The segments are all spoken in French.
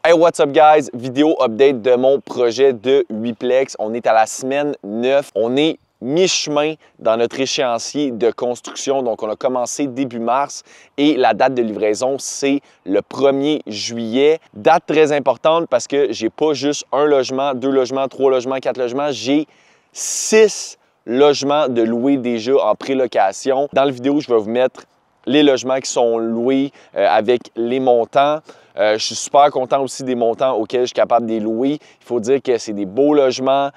Hey, what's up guys? Vidéo update de mon projet de 8plex. On est à la semaine 9. On est mi-chemin dans notre échéancier de construction. Donc, on a commencé début mars et la date de livraison, c'est le 1er juillet. Date très importante parce que j'ai pas juste un logement, 2 logements, 3 logements, 4 logements. J'ai 6 logements de louer déjà en prélocation. Dans la vidéo, je vais vous mettre les logements qui sont loués avec les montants. Je suis super content aussi des montants auxquels je suis capable de les louer. Il faut dire que c'est des beaux logements,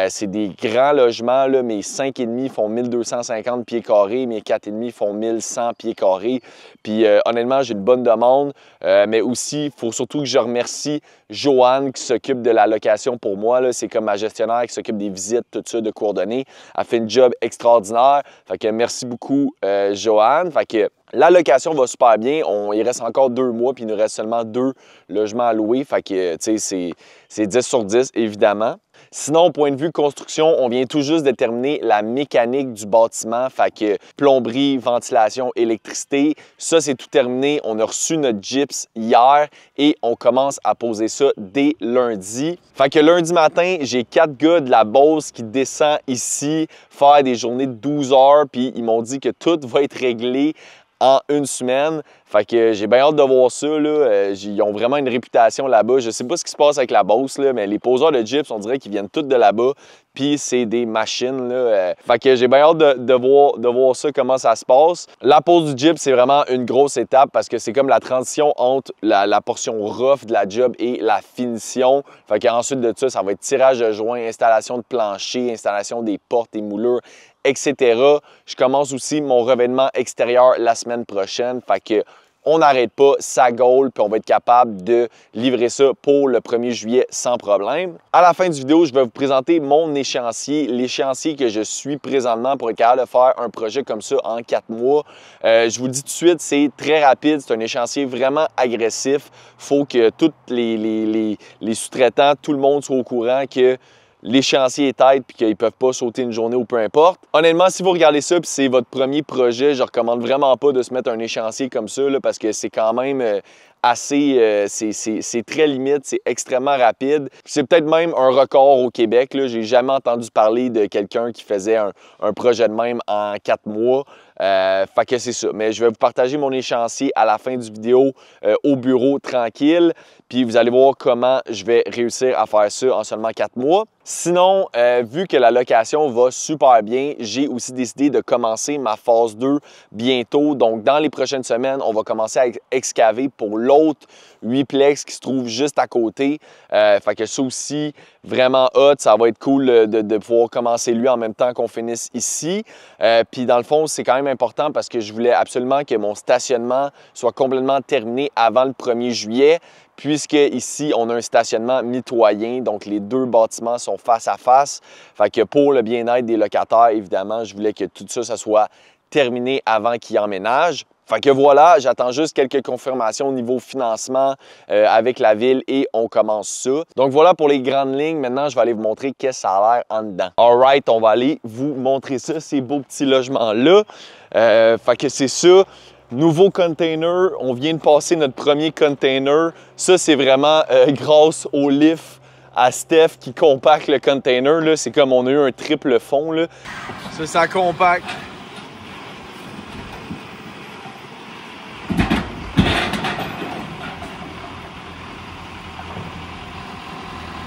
c'est des grands logements. Là. Mes 5,5 font 1250 pieds carrés, mes 4,5 font 1100 pieds carrés. Puis honnêtement, j'ai une bonne demande, mais aussi, il faut surtout que je remercie Joanne qui s'occupe de la location pour moi. C'est comme ma gestionnaire qui s'occupe des visites, tout ça, de coordonnées. Elle fait un job extraordinaire. Fait que merci beaucoup, Joanne. Fait que la location va super bien. Il reste encore 2 mois, puis il nous reste seulement 2 logements à louer. Fait que, tu sais, c'est 10 sur 10, évidemment. Sinon, au point de vue construction, on vient tout juste de terminer la mécanique du bâtiment. Fait que plomberie, ventilation, électricité, ça, c'est tout terminé. On a reçu notre gyps hier et on commence à poser ça dès lundi. Fait que lundi matin, j'ai 4 gars de la Beauce qui descendent ici faire des journées de 12 heures. Puis ils m'ont dit que tout va être réglé en une semaine. Fait que j'ai bien hâte de voir ça. Là. Ils ont vraiment une réputation là-bas. Je sais pas ce qui se passe avec la Beauce, là, mais les poseurs de gyps, on dirait qu'ils viennent tous de là-bas. Puis c'est des machines. Là. Fait que j'ai bien hâte de voir ça, comment ça se passe. La pose du gyps, c'est vraiment une grosse étape parce que c'est comme la transition entre la portion rough de la job et la finition. Fait qu'ensuite de ça, ça va être tirage de joints, installation de plancher, installation des portes et moulures, etc. Je commence aussi mon revêtement extérieur la semaine prochaine. Fait que on n'arrête pas, ça gaule, puis on va être capable de livrer ça pour le 1er juillet sans problème. À la fin du vidéo, je vais vous présenter mon échéancier, l'échéancier que je suis présentement pour être capable de faire un projet comme ça en 4 mois. Je vous le dis tout de suite, c'est très rapide, c'est un échéancier vraiment agressif. Il faut que tous les sous-traitants, tout le monde soit au courant que l'échéancier est tête puis qu'ils ne peuvent pas sauter une journée ou peu importe. Honnêtement, si vous regardez ça puis c'est votre premier projet, je recommande vraiment pas de se mettre un échéancier comme ça là, parce que c'est quand même assez... c'est très limite, c'est extrêmement rapide. C'est peut-être même un record au Québec. J'ai jamais entendu parler de quelqu'un qui faisait un projet de même en 4 mois. Fait que c'est ça. Mais je vais vous partager mon échéancier à la fin du vidéo au bureau tranquille. Puis vous allez voir comment je vais réussir à faire ça en seulement 4 mois. Sinon, vu que la location va super bien, j'ai aussi décidé de commencer ma phase 2 bientôt. Donc, dans les prochaines semaines, on va commencer à excaver pour l'autre 8plex qui se trouve juste à côté. Fait que ça aussi, vraiment hot. Ça va être cool de pouvoir commencer lui en même temps qu'on finisse ici. Puis dans le fond, c'est quand même important parce que je voulais absolument que mon stationnement soit complètement terminé avant le 1er juillet. Puisque ici, on a un stationnement mitoyen, donc les 2 bâtiments sont face à face. Fait que pour le bien-être des locataires, évidemment, je voulais que tout ça, ça soit terminé avant qu'ils emménagent. Fait que voilà, j'attends juste quelques confirmations au niveau financement avec la ville et on commence ça. Donc voilà pour les grandes lignes. Maintenant, je vais aller vous montrer qu'est-ce que ça a l'air en dedans. Alright, on va aller vous montrer ça, ces beaux petits logements-là. Fait que c'est ça. Nouveau container, on vient de passer notre premier container. Ça, c'est vraiment grâce au lift à Steph qui compacte le container. C'est comme on a eu un triple fond. Là. Ça compacte.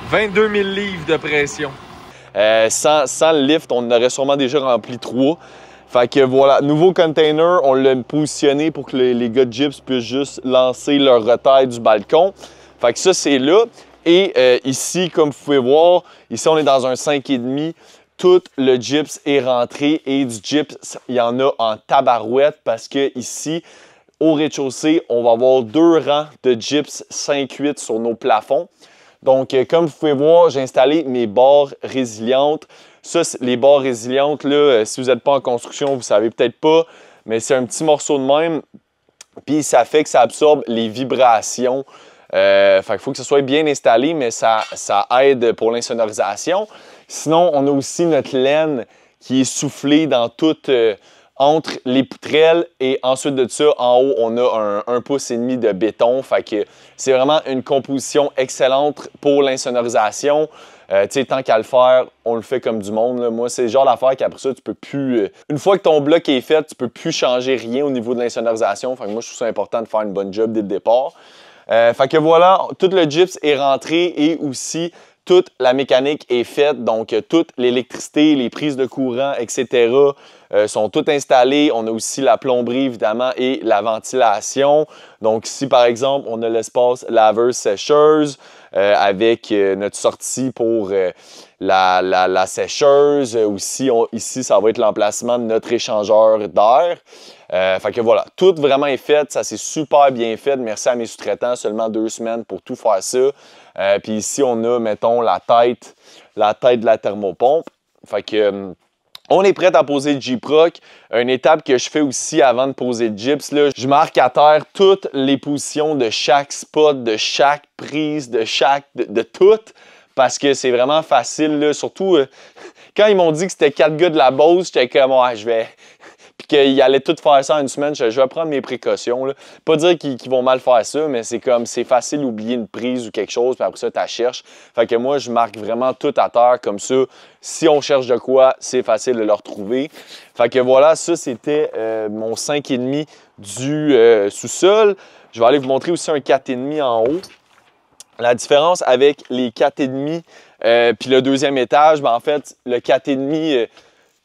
« 22 000 livres de pression. Sans le lift, on en aurait sûrement déjà rempli 3. Fait que voilà, nouveau container, on l'a positionné pour que les gars de gyps puissent juste lancer leur retail du balcon. Fait que ça, c'est là. Et ici, comme vous pouvez voir, ici, on est dans un 5,5. Tout le gyps est rentré et du gyps, il y en a en tabarouette parce que ici, au rez-de-chaussée, on va avoir 2 rangs de gyps 5,8 sur nos plafonds. Donc, comme vous pouvez voir, j'ai installé mes barres résilientes. Ça, les barres résilientes, là, si vous n'êtes pas en construction, vous ne savez peut-être pas, mais c'est un petit morceau de même. Puis, ça fait que ça absorbe les vibrations. Fait qu'il faut que ce soit bien installé, mais ça aide pour l'insonorisation. Sinon, on a aussi notre laine qui est soufflée dans toute entre les poutrelles et ensuite de ça, en haut, on a un pouce et demi de béton. Fait que c'est vraiment une composition excellente pour l'insonorisation. Tu sais, tant qu'à le faire, on le fait comme du monde, là. Moi, c'est le genre d'affaire qu'après ça, tu peux plus... une fois que ton bloc est fait, tu peux plus changer rien au niveau de l'insonorisation. Fait que moi, je trouve ça important de faire une bonne job dès le départ. Fait que voilà, tout le gyps est rentré et aussi toute la mécanique est faite. Donc, toute l'électricité, les prises de courant, etc. sont toutes installées. On a aussi la plomberie, évidemment, et la ventilation. Donc, ici, par exemple, on a l'espace laveuse-sécheuse avec notre sortie pour la sécheuse. Aussi, ici, ça va être l'emplacement de notre échangeur d'air. Fait que voilà, tout vraiment est fait. Ça s'est super bien fait. Merci à mes sous-traitants. Seulement 2 semaines pour tout faire ça. Puis ici, on a, mettons, la tête de la thermopompe. Fait que... on est prêt à poser le Gyproc. Une étape que je fais aussi avant de poser le gyps, là, je marque à terre toutes les positions de chaque spot, de chaque prise, de tout. Parce que c'est vraiment facile, là. Surtout quand ils m'ont dit que c'était 4 gars de la Beauce, j'étais comme, ouais, je vais... Puis qu'ils allaient tout faire ça en une semaine, je vais prendre mes précautions, là. Pas dire qu'ils vont mal faire ça, mais c'est comme, c'est facile d'oublier une prise ou quelque chose, puis après ça, tu la cherches. Fait que moi, je marque vraiment tout à terre, comme ça. Si on cherche de quoi, c'est facile de le retrouver. Fait que voilà, ça, c'était mon 5,5 du sous-sol. Je vais aller vous montrer aussi un 4,5 en haut. La différence avec les 4,5 puis le deuxième étage, ben en fait, le 4,5...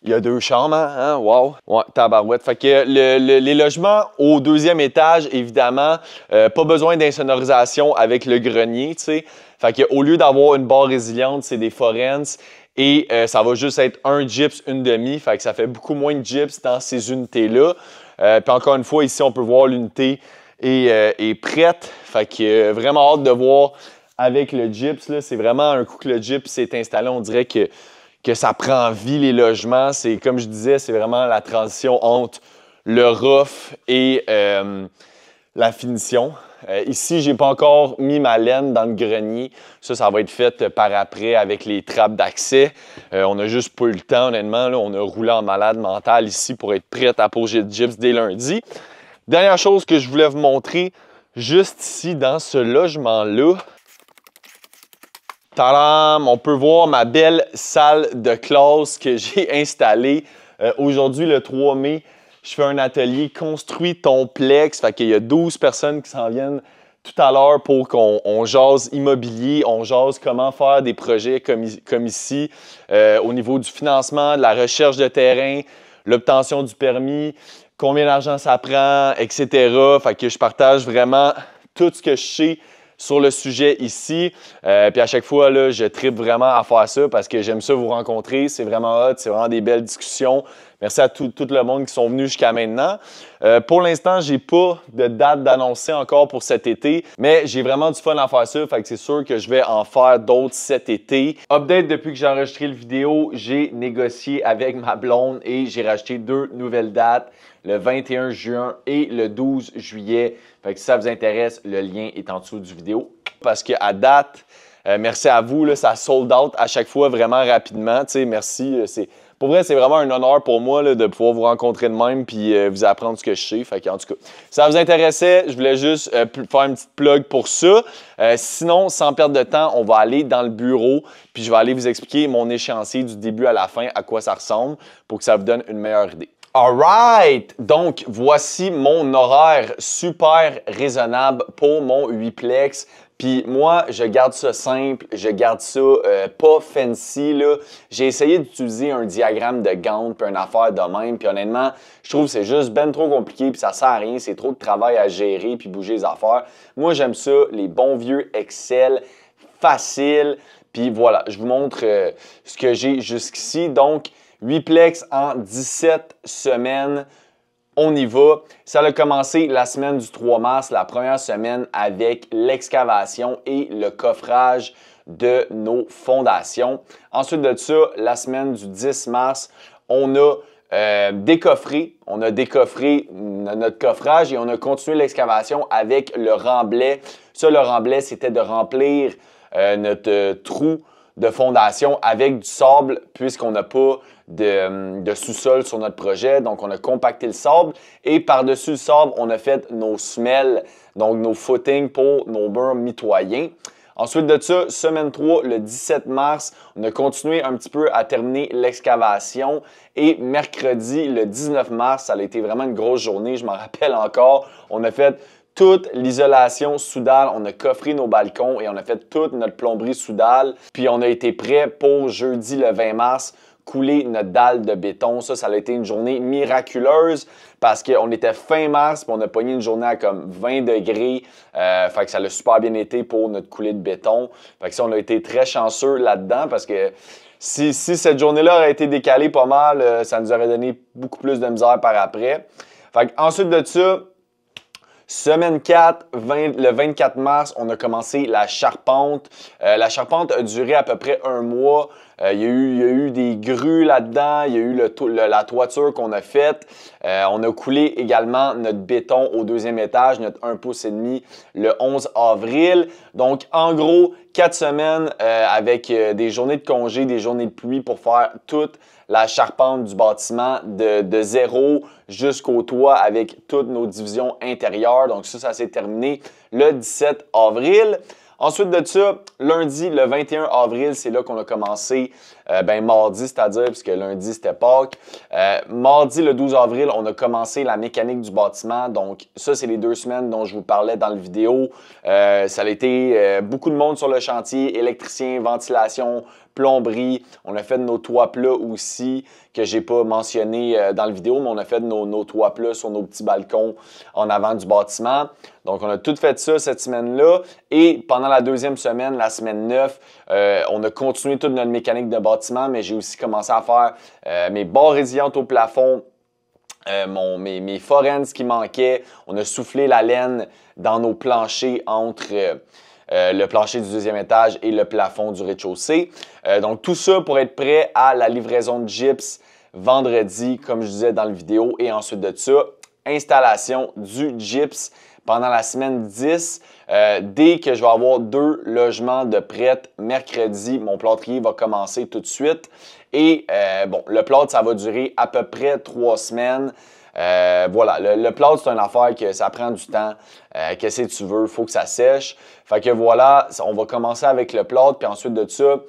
il y a 2 chambres, hein? Wow! Ouais, tabarouette. Fait que les logements au deuxième étage, évidemment, pas besoin d'insonorisation avec le grenier, tu sais. Fait que au lieu d'avoir une barre résiliente, c'est des Forens et ça va juste être un gyps, une demi. Fait que ça fait beaucoup moins de gyps dans ces unités-là. Puis encore une fois, ici, on peut voir l'unité est prête. Fait que vraiment hâte de voir avec le gyps, là. C'est vraiment un coup que le gyps s'est installé, on dirait que ça prend vie, les logements. C'est, comme je disais, c'est vraiment la transition entre le rough et la finition. Ici, j'ai pas encore mis ma laine dans le grenier. Ça va être fait par après avec les trappes d'accès. On a juste pas eu le temps, honnêtement. Là, on a roulé en malade mental ici pour être prêt à poser le gyps dès lundi. Dernière chose que je voulais vous montrer, juste ici, dans ce logement-là, tadam! On peut voir ma belle salle de classe que j'ai installée. Aujourd'hui, le 3 mai, je fais un atelier « Construis ton plex ». Fait qu'il y a 12 personnes qui s'en viennent tout à l'heure pour qu'on jase immobilier, on jase comment faire des projets comme ici, au niveau du financement, de la recherche de terrain, l'obtention du permis, combien d'argent ça prend, etc. Fait que je partage vraiment tout ce que je sais sur le sujet ici. Puis à chaque fois, là, je tripe vraiment à faire ça parce que j'aime ça vous rencontrer. C'est vraiment hot, c'est vraiment des belles discussions. Merci à tout le monde qui sont venus jusqu'à maintenant. Pour l'instant, j'ai pas de date d'annoncer encore pour cet été, mais j'ai vraiment du fun à faire ça. Fait que c'est sûr que je vais en faire d'autres cet été. Update depuis que j'ai enregistré le vidéo, j'ai négocié avec ma blonde et j'ai racheté 2 nouvelles dates, le 21 juin et le 12 juillet. Fait que si ça vous intéresse, le lien est en dessous du vidéo. Parce qu'à date, merci à vous, là, ça sold out à chaque fois vraiment rapidement. Tu sais, merci. Pour vrai, c'est vraiment un honneur pour moi là, de pouvoir vous rencontrer de même puis vous apprendre ce que je sais. Fait que, en tout cas, si ça vous intéressait, je voulais juste faire une petite plug pour ça. Sinon, sans perdre de temps, on va aller dans le bureau puis je vais aller vous expliquer mon échéancier du début à la fin, à quoi ça ressemble pour que ça vous donne une meilleure idée. Alright! Donc, voici mon horaire super raisonnable pour mon 8plex. Puis moi, je garde ça simple, je garde ça pas fancy, là. J'ai essayé d'utiliser un diagramme de Gantt puis une affaire de même. Puis honnêtement, je trouve que c'est juste ben trop compliqué puis ça sert à rien. C'est trop de travail à gérer puis bouger les affaires. Moi, j'aime ça, les bons vieux Excel, facile. Puis voilà, je vous montre ce que j'ai jusqu'ici. Donc, 8plex en 17 semaines. On y va. Ça a commencé la semaine du 3 mars, la première semaine avec l'excavation et le coffrage de nos fondations. Ensuite de ça, la semaine du 10 mars, on a décoffré. On a décoffré notre coffrage et on a continué l'excavation avec le remblai. Ça, le remblai, c'était de remplir notre trou de fondation avec du sable puisqu'on n'a pas de sous-sol sur notre projet. Donc, on a compacté le sable et par-dessus le sable, on a fait nos semelles, donc nos footings pour nos murs mitoyens. Ensuite de ça, semaine 3, le 17 mars, on a continué un petit peu à terminer l'excavation. Et mercredi, le 19 mars, ça a été vraiment une grosse journée, je m'en rappelle encore. On a fait toute l'isolation sous dalle, on a coffré nos balcons et on a fait toute notre plomberie sous dalle. Puis on a été prêt pour jeudi le 20 mars, couler notre dalle de béton. Ça a été une journée miraculeuse parce qu'on était fin mars puis on a pogné une journée à comme 20 degrés. Fait que ça a super bien été pour notre coulée de béton. Fait que ça, on a été très chanceux là-dedans parce que si cette journée-là aurait été décalée pas mal, ça nous aurait donné beaucoup plus de misère par après. Fait que ensuite de ça, semaine 4, le 24 mars, on a commencé la charpente. La charpente a duré à peu près un mois. Il y a eu des grues là-dedans, il y a eu la toiture qu'on a faite. On a coulé également notre béton au deuxième étage, notre 1,5 pouces le 11 avril. Donc, en gros, 4 semaines avec des journées de congé, des journées de pluie pour faire toute la charpente du bâtiment de zéro jusqu'au toit avec toutes nos divisions intérieures. Donc ça s'est terminé le 17 avril. Ensuite de ça, lundi, le 21 avril, c'est là qu'on a commencé, mardi, c'est-à-dire, puisque lundi, c'était Pâques. Mardi, le 12 avril, on a commencé la mécanique du bâtiment. Donc, ça, c'est les 2 semaines dont je vous parlais dans la vidéo. Ça a été beaucoup de monde sur le chantier, électricien, ventilation, plomberie. On a fait nos toits plats aussi, que j'ai pas mentionné dans la vidéo, mais on a fait nos toits plats sur nos petits balcons en avant du bâtiment. Donc, on a tout fait ça cette semaine-là. Et pendant la deuxième semaine, la semaine 9, on a continué toute notre mécanique de bâtiment, mais j'ai aussi commencé à faire mes barres résilientes au plafond, mes forens qui manquaient. On a soufflé la laine dans nos planchers entre le plancher du deuxième étage et le plafond du rez-de-chaussée. Donc, tout ça pour être prêt à la livraison de gyps vendredi, comme je disais dans la vidéo. Et ensuite de ça, installation du gyps pendant la semaine 10. Dès que je vais avoir 2 logements de prêt mercredi, mon plâtrier va commencer tout de suite. Et le plâtre, ça va durer à peu près 3 semaines. Voilà, le plâtre, c'est une affaire que ça prend du temps. Qu'est-ce que tu veux? Il faut que ça sèche. Fait que voilà, on va commencer avec le plâtre, puis ensuite de ça,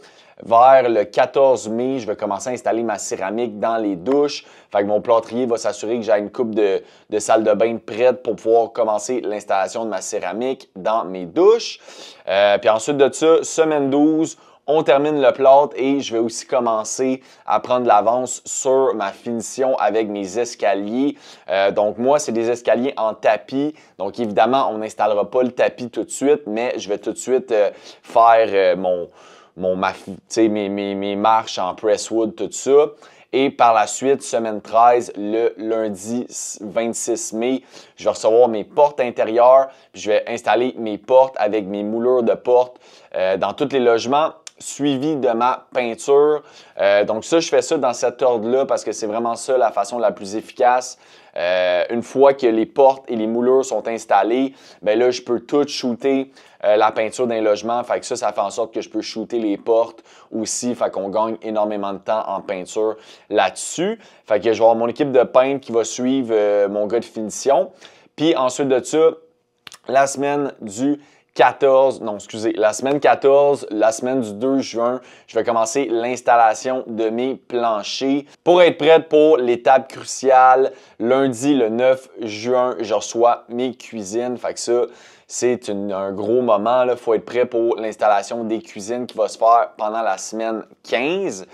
vers le 14 mai, je vais commencer à installer ma céramique dans les douches. Fait que mon plâtrier va s'assurer que j'ai une coupe de salle de bain prête pour pouvoir commencer l'installation de ma céramique dans mes douches. Puis ensuite de ça, semaine 12, on termine le plâtre et je vais aussi commencer à prendre l'avance sur ma finition avec mes escaliers. Donc moi, c'est des escaliers en tapis. Donc évidemment, on n'installera pas le tapis tout de suite, mais je vais tout de suite faire mes marches en presswood, tout ça. Et par la suite, semaine 13, le lundi 26 mai, je vais recevoir mes portes intérieures. Puis je vais installer mes portes avec mes moulures de portes dans tous les logements, suivi de ma peinture. Donc ça, je fais ça dans cet ordre-là parce que c'est vraiment ça la façon la plus efficace. Une fois que les portes et les moulures sont installées, ben là, je peux tout shooter la peinture d'un logement. Fait que ça fait en sorte que je peux shooter les portes aussi. Fait qu'on gagne énormément de temps en peinture là-dessus. Fait que je vais avoir mon équipe de peintre qui va suivre mon gars de finition. Puis ensuite de ça, la semaine du 14, non, excusez, la semaine 14, la semaine du 2 juin, je vais commencer l'installation de mes planchers. Pour être prête pour l'étape cruciale, lundi le 9 juin, je reçois mes cuisines. Fait que ça, c'est un gros moment. Il faut être prêt pour l'installation des cuisines qui va se faire pendant la semaine 15.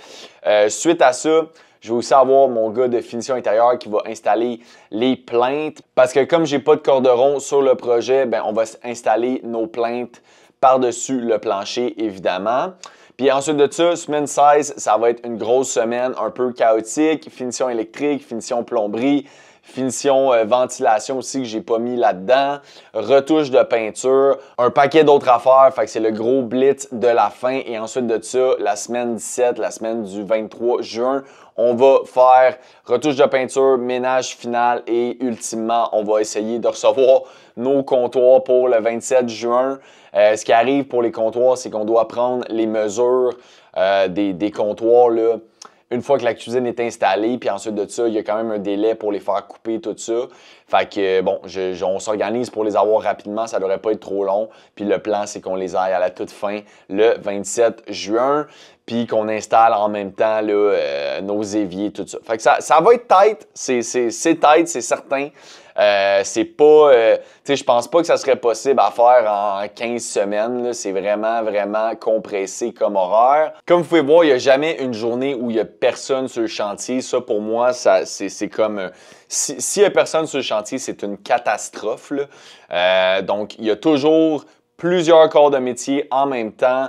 Suite à ça, je vais aussi avoir mon gars de finition intérieure qui va installer les plaintes. Parce que comme j'ai pas de corderon sur le projet, ben on va installer nos plaintes par-dessus le plancher, évidemment. Puis ensuite de ça, semaine 16, ça va être une grosse semaine un peu chaotique. Finition électrique, finition plomberie, finition ventilation aussi que j'ai pas mis là-dedans, retouche de peinture, un paquet d'autres affaires, fait que c'est le gros blitz de la fin. Et ensuite de ça, la semaine 17, la semaine du 23 juin, on va faire retouche de peinture, ménage final et ultimement, on va essayer de recevoir nos comptoirs pour le 27 juin. Ce qui arrive pour les comptoirs, c'est qu'on doit prendre les mesures des comptoirs là, une fois que la cuisine est installée, puis ensuite de ça, il y a quand même un délai pour les faire couper, tout ça. Fait que, bon, on s'organise pour les avoir rapidement, ça devrait pas être trop long. Puis le plan, c'est qu'on les aille à la toute fin le 27 juin, puis qu'on installe en même temps là, nos éviers, tout ça. Fait que ça va être tight, c'est tight, c'est certain. C'est pas, tu sais, je pense pas que ça serait possible à faire en 15 semaines. C'est vraiment, vraiment compressé comme horaire. Comme vous pouvez voir, il n'y a jamais une journée où il n'y a personne sur le chantier. Ça, pour moi, c'est comme... S'il n'y a personne sur le chantier, c'est une catastrophe, là. Donc, il y a toujours plusieurs corps de métier en même temps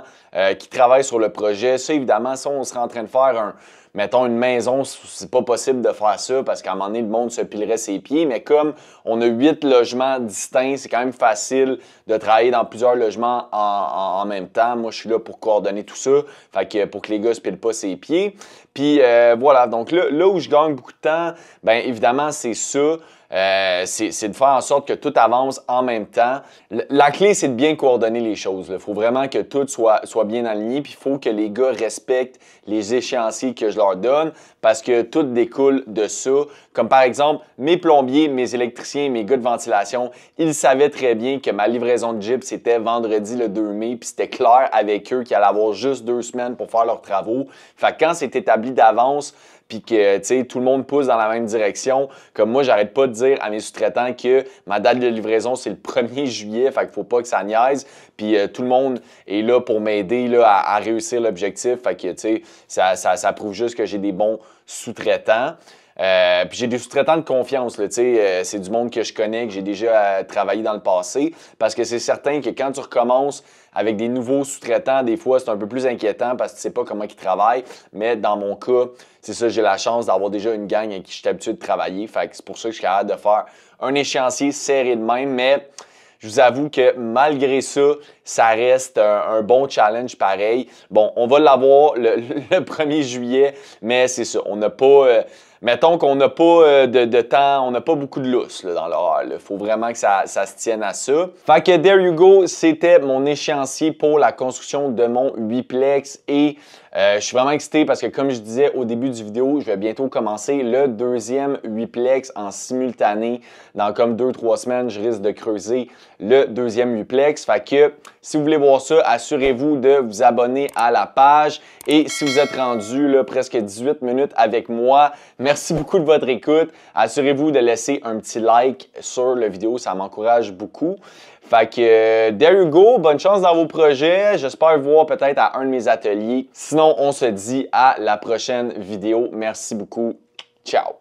qui travaillent sur le projet. Ça, évidemment, ça, on serait en train de faire mettons une maison, c'est pas possible de faire ça parce qu'à un moment donné, le monde se pilerait ses pieds. Mais comme on a 8 logements distincts, c'est quand même facile de travailler dans plusieurs logements en même temps. Moi, je suis là pour coordonner tout ça, fait que pour que les gars se pilent pas ses pieds. Puis voilà, donc là où je gagne beaucoup de temps, bien évidemment, c'est ça. C'est de faire en sorte que tout avance en même temps. La clé, c'est de bien coordonner les choses. Il faut vraiment que tout soit bien aligné, puis il faut que les gars respectent les échéanciers que je leur donne parce que tout découle de ça. Comme par exemple, mes plombiers, mes électriciens, mes gars de ventilation, ils savaient très bien que ma livraison de gyps, c'était vendredi le 2 mai, puis c'était clair avec eux qu'ils allaient avoir juste 2 semaines pour faire leurs travaux. Fait que quand c'est établi d'avance, puis que tout le monde pousse dans la même direction. Comme moi, j'arrête pas de dire à mes sous-traitants que ma date de livraison, c'est le 1er juillet, fait qu'il faut pas que ça niaise. Puis tout le monde est là pour m'aider à réussir l'objectif. Fait que ça prouve juste que j'ai des bons sous-traitants. Puis j'ai des sous-traitants de confiance, c'est du monde que je connais, que j'ai déjà travaillé dans le passé, parce que c'est certain que quand tu recommences avec des nouveaux sous-traitants, des fois c'est un peu plus inquiétant parce que tu sais pas comment ils travaillent, mais dans mon cas, c'est ça, j'ai la chance d'avoir déjà une gang avec qui je suis habitué de travailler, fait que c'est pour ça que je suis capable de faire un échéancier serré de même, mais je vous avoue que malgré ça, ça reste un bon challenge pareil. Bon, on va l'avoir le 1er juillet, mais c'est ça, on n'a pas... mettons qu'on n'a pas de temps, on n'a pas beaucoup de lousse dans l'horaire. Il faut vraiment que ça se tienne à ça. Fait que there you go, c'était mon échéancier pour la construction de mon 8plex et je suis vraiment excité parce que comme je disais au début du vidéo, je vais bientôt commencer le 2e 8plex en simultané. Dans comme 2-3 semaines, je risque de creuser le 2e 8plex. Fait que si vous voulez voir ça, assurez-vous de vous abonner à la page. Et si vous êtes rendu là, presque 18 minutes avec moi, merci beaucoup de votre écoute. Assurez-vous de laisser un petit like sur la vidéo, ça m'encourage beaucoup. Fait que, there you go, bonne chance dans vos projets. J'espère vous voir peut-être à un de mes ateliers. Sinon, on se dit à la prochaine vidéo. Merci beaucoup. Ciao!